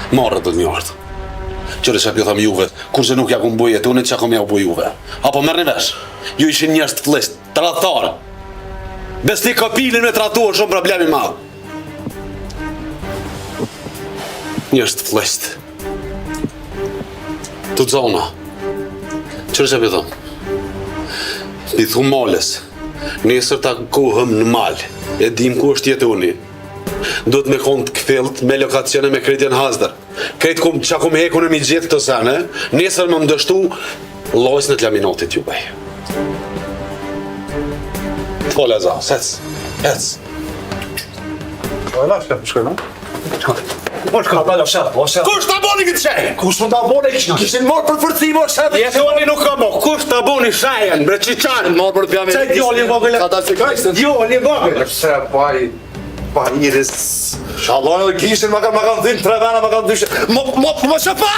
Marrë do të mjartë. Qërë që pjotëm juve, kurse nuk ja kom bujet, unë që kom ja bu juve. Apo mërë një vesh, ju ishin njerës të flist, të ratarë. Besti kapilin me tratuar shumë problemi madhë. Njerës të flist. Të zona. Qërë që pjotëm? Pithu malës, nesër ta kohëm në malë, e dim ku është jetë uni. Do të me konë të këthilt me lokacione me kretjen hazdër. Kretë që akum heku në mi gjithë këtë sene, nesër më mdështu lojës në të laminatit ju bej. Të fole za, sec. O e lafë, shkoj, no? Kush të aboni këtë shenjën? Kush më të aboni kishin morë për fërcim, o shëtë? Jetë oni nuk ka mo, kush të aboni shenjën, bre qiqanë, morë për të pjame. Qaj djoli vogële? Djoli vogële? Se, pa iris. Shalon edhe kishin, ma kanë dhinë 3 vena, ma kanë dyshe. Më shëpa!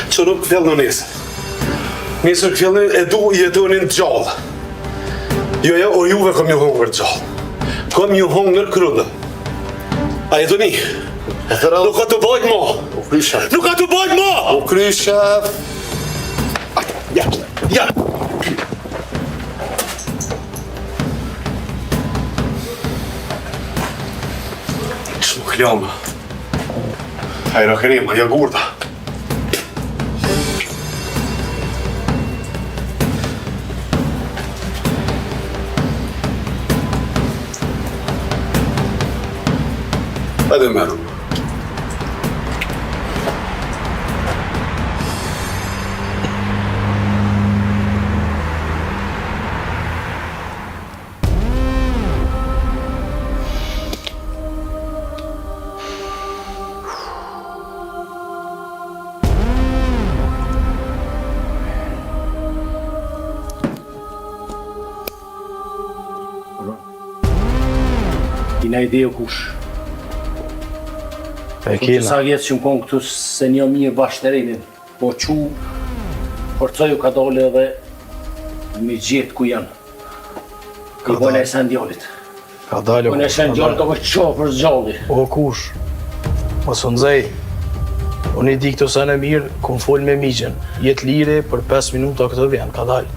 Që nuk këthjellë në nesër. Nesër këthjellë e du jetonin gjallë. Jo, o juve kom ju hongër gjallë. Kom ju hongër krudë. A jetoni? Nuk ka të bajt mo. Nuk ka të bajt mo! U kry, shef. Ja! Që nuk ljama. Hajra kerima, ja gurda. Hajde meru. Kina ide o kush? E kina. Sa vjetë që më konë këtu se një mirë bashkëterimin, po që forcoju ka dole edhe me gjithë ku janë. I bojnë e sen djallit. Ka dalë. Bojnë e sen djallit ka për qohë për zgjalli. O kush, mos unë zej. Unë i di këto sa në mirë, kun fol me migjen. Jetë lire për 5 minuta këtë vjen, ka dalë.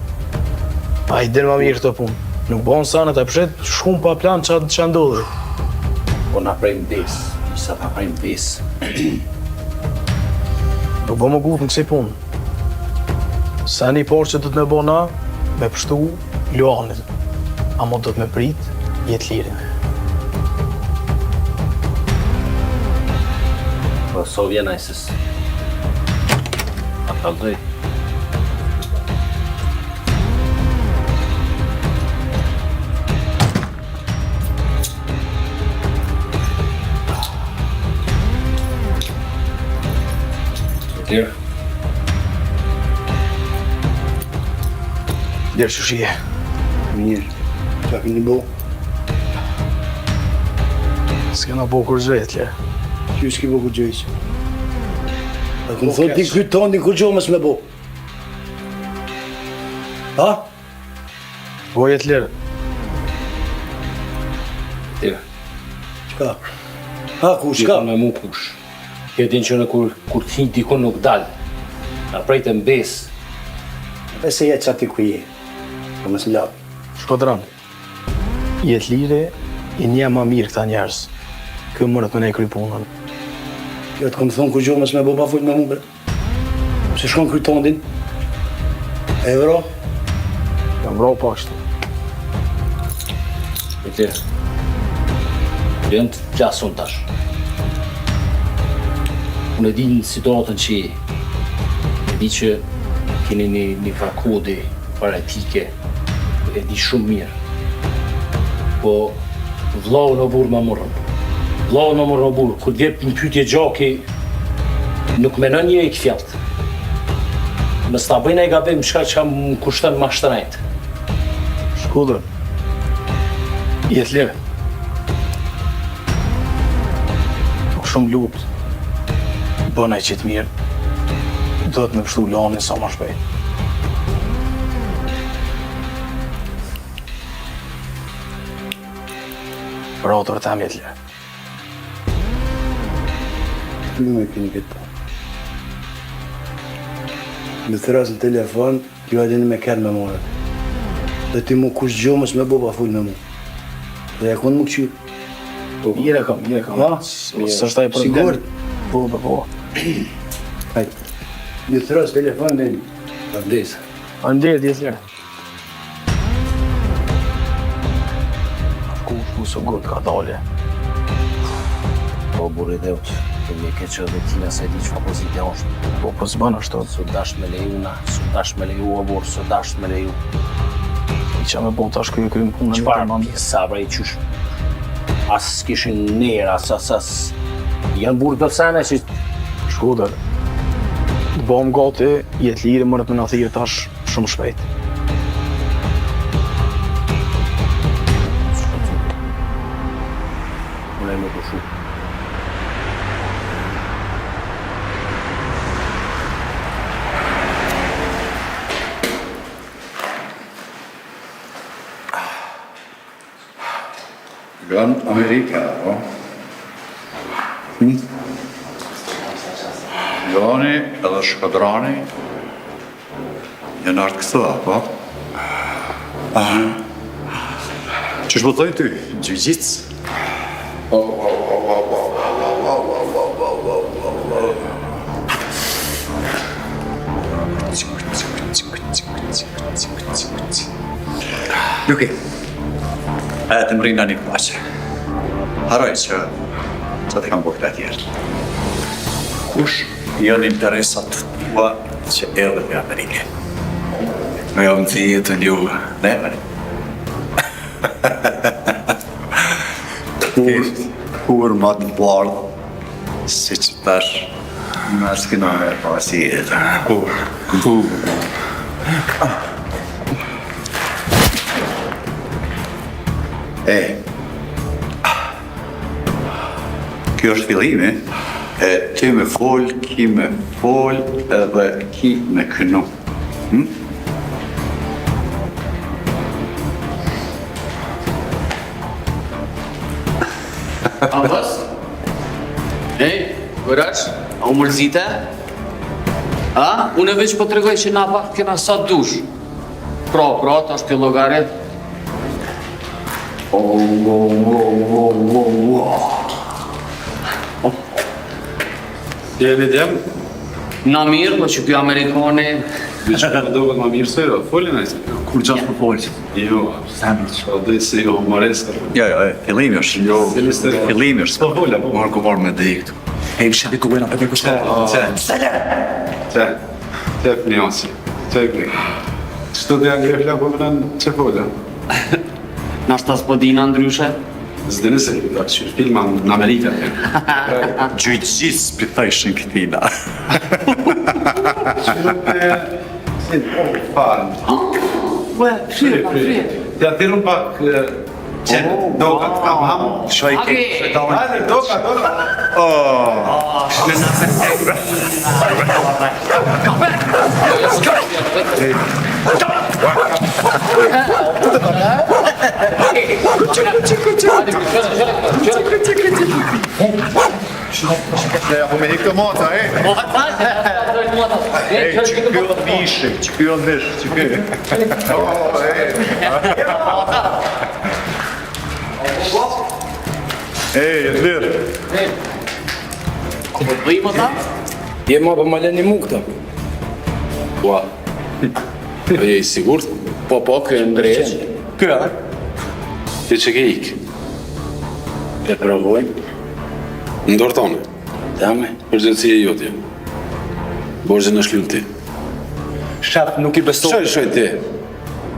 A i din ma mirë këtë punë. Nuk bon sanë të pshet, shkum pa plan që ndodhë. Po na prej mbes, isa pa prej mbes. Nuk bo më gutë në kësi punë. Sa një parë që do të me bo na, me pështu Luanit. Amo do të me prit, jetë lirin. Po so vjen ajsës. A kaldoj. Lirë. Lirë që shije. Mirë, që a keni bo? S'kena bo kur gjejt, lirë. Që s'ki bo kur gjejt? A kënë thot di këtë tonë, di kur gjohë mësë me bo? Ha? Bojet lirë. Lirë. Qka? Ha, ku, shka? Me mu kush. Këtin që në kur t'hin dikun nuk dalë. A prej të mbes. E se jetë që ati ku je. Po mësë lapë. Shkodran, jetë lire i një ma mirë këta njerës. Kjo mërët me ne kry punën. Kjo të këmë thonë ku gjohë mësë me bo pa full me mu bre. Se shkon kry tondin. E vro? Jam vro pa kështu. E tërë. Jënë të plasun tash. Unë e di në situatën që e di që keni një farkodi paratike, e di shumë mirë. Po vlau në burë më morën. Vlau në morë në burë, kur t'vjep një pyetje gjaki, nuk menon një e këfjalt. Mës ta bëjnë e gabim shka që më kushtën mashtrajt. Shkodrën, jetë lirë. Nuk shumë lupt. Bënaj që të mirë, do të me pështu Luanin sa ma shpejt. Për autor të amjet lirë. Në me keni këtë pa. Në thras në telefon, ju adini me kërë me more. Dhe ti mu kush gjo mës me bo pa full me mu. Dhe e konë mu këqyrë. Jere kam. Ha? Së është taj për Sigur? Po. Hajtë. Në thras telefon me një. Avdesa. Andet, jetë lirë. Ku së gut ka dole. Po burri dheut, të me ke që dhe tina se di që pozite është. Po s'ban ashtu. Su dash me leju na, su dash me leju abor, su dash me leju. I qa me po tash kërë krymë punë në Qëfar të sabra i qysh? As s'kishin nera, as. Janë burë të sene që... Shkuder. Të bom gati, jetë lirë mërët me në thirë tash shumë shpejt. Unë e me pushu. Gran Amerika, po? Joni edhe shkadrani janë artë kësa, po? Që shbëtojnë ty? Gjujgjitës? Luki, e të më rinë një paqe. Haroj që të kam bërë të tjerë. Kush janë interesat tua që edhe në Amerike? Me jam të jetën ju neve. Kur ma të bardë, si që tash, në s'kina me pasi jetë. Kjo është fillimi, e ti me fol, ki me fol, edhe ki me kënu. Ambas? Goraç, a u mërzite? A? Unë veç po të regoj që na pak kena sa dush. Pra, ta është të logaret. Jeni djem? Na mirë, po që kjo Amerikani... Veç për dohet ma mirë së folin e si? Kur gjatë për folës? Jo, që dhe si jo humoreska. Jo, fillimi është. Jo, Fillimi është. Po fola, po. Marko marrë me dhe i këtu. Hej, shabi ku bëjna, pepe kushte. Te pnjosi, te pnjosi. Qëto dhe janë grefla po mënan që fola? Nashta s'po dina ndryshe? Zdene se da që filma në Amerika. Gjujgjis për thajshin këtina. Si, farë. Ue, frire. Ja thirun pak qenë, doka të kam hamë. Ake! Hajde, doka. Ja, po me hikë të mota, që kjo të mishë, që kjo të mishë, që kjo. Jetë lirë. Ko po të bëjmë ata? Je ma për më leni mu këta. Ua. A je i sigurt? Po, kjo e ndreq. Kjo, ti që ke ikë. E provojmë. Ndorë tonë. Dame. Përgjëtësia e jotje. Borgjën është lunë ti. Shef, nuk i besto. Shoj ti.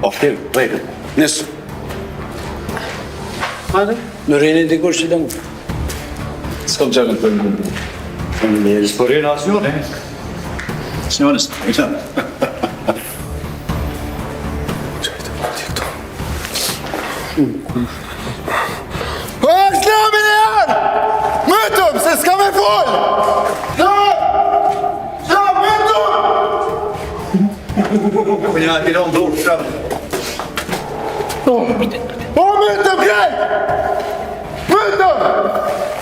Oftim, vejtë. Nesë. Hajde. Në rejnë dikur që dëmë. S'kom qëllën për në gëmë. Po rejnë asnjone. Asnjones, i qënë. Islamin e janë! Mëtëm, se s'ka me folë! Mëtëm! Po një ati në ndurë, shef. O, mëtëm, grej! Mëtëm!